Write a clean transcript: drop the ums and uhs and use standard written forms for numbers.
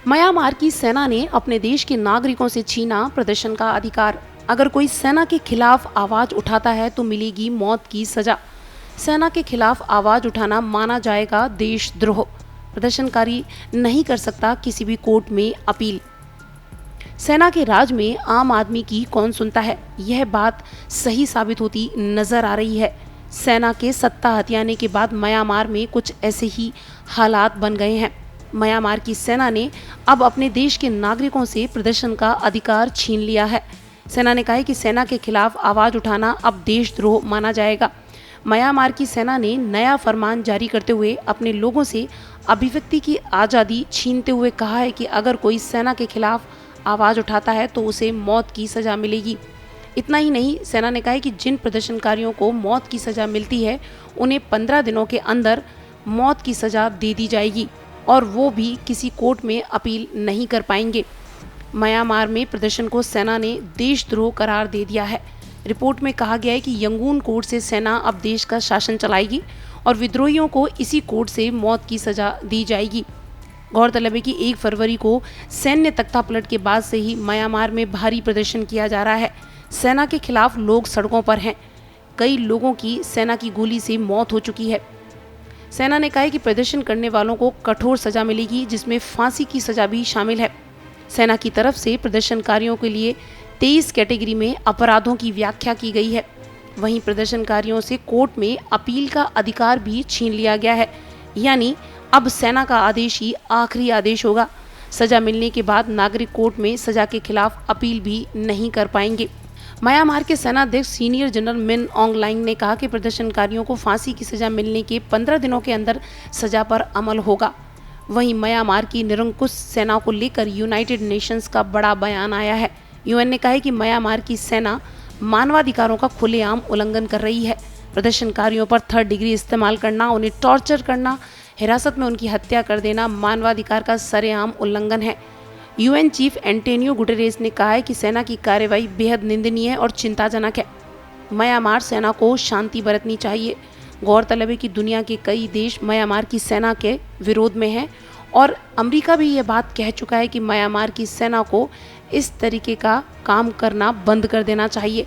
Myanmar की सेना ने अपने देश के नागरिकों से छीना प्रदर्शन का अधिकार। अगर कोई सेना के खिलाफ आवाज उठाता है तो मिलेगी मौत की सजा। सेना के खिलाफ आवाज उठाना माना जाएगा देशद्रोह। प्रदर्शनकारी नहीं कर सकता किसी भी कोर्ट में अपील। सेना के राज में आम आदमी की कौन सुनता है, यह बात सही साबित होती नजर आ रही है। सेना के सत्ता हथियाने के बाद म्यांमार में कुछ ऐसे ही हालात बन गए हैं। म्यांमार की सेना ने अब अपने देश के नागरिकों से प्रदर्शन का अधिकार छीन लिया है। सेना ने कहा है कि सेना के खिलाफ आवाज उठाना अब देशद्रोह माना जाएगा। म्यांमार की सेना ने नया फरमान जारी करते हुए अपने लोगों से अभिव्यक्ति की आज़ादी छीनते हुए कहा है कि अगर कोई सेना के खिलाफ आवाज उठाता है तो उसे मौत की सजा मिलेगी। इतना ही नहीं, सेना ने कहा है कि जिन प्रदर्शनकारियों को मौत की सजा मिलती है उन्हें 15 दिनों के अंदर मौत की सजा दे दी जाएगी और वो भी किसी कोर्ट में अपील नहीं कर पाएंगे। म्यांमार में प्रदर्शन को सेना ने देशद्रोह करार दे दिया है। रिपोर्ट में कहा गया है कि यंगून कोर्ट से सेना अब देश का शासन चलाएगी और विद्रोहियों को इसी कोर्ट से मौत की सजा दी जाएगी। गौरतलब है कि 1 फरवरी को सैन्य तख्तापलट के बाद से ही म्यांमार में भारी प्रदर्शन किया जा रहा है। सेना के खिलाफ लोग सड़कों पर हैं। कई लोगों की सेना की गोली से मौत हो चुकी है। सेना ने कहा है कि प्रदर्शन करने वालों को कठोर सजा मिलेगी, जिसमें फांसी की सजा भी शामिल है। सेना की तरफ से प्रदर्शनकारियों के लिए 23 कैटेगरी में अपराधों की व्याख्या की गई है। वहीं प्रदर्शनकारियों से कोर्ट में अपील का अधिकार भी छीन लिया गया है, यानी अब सेना का आदेश ही आखिरी आदेश होगा। सजा मिलने के बाद नागरिक कोर्ट में सजा के खिलाफ अपील भी नहीं कर पाएंगे। म्यांमार के सेनाध्यक्ष सीनियर जनरल मिन ऑन्ग लाइंग ने कहा कि प्रदर्शनकारियों को फांसी की सजा मिलने के 15 दिनों के अंदर सजा पर अमल होगा। वहीं म्यांमार की निरंकुश सेना को लेकर यूनाइटेड नेशंस का बड़ा बयान आया है। यूएन ने कहा है कि म्यांमार की सेना मानवाधिकारों का खुलेआम उल्लंघन कर रही है। प्रदर्शनकारियों पर 3rd डिग्री इस्तेमाल करना, उन्हें टॉर्चर करना, हिरासत में उनकी हत्या कर देना मानवाधिकार का सरेआम उल्लंघन है। यूएन चीफ एंटोनियो गुटेरेस ने कहा है कि सेना की कार्रवाई बेहद निंदनीय और चिंताजनक है। म्यांमार सेना को शांति बरतनी चाहिए। गौरतलब है कि दुनिया के कई देश म्यांमार की सेना के विरोध में हैं और अमेरिका भी ये बात कह चुका है कि म्यांमार की सेना को इस तरीके का काम करना बंद कर देना चाहिए।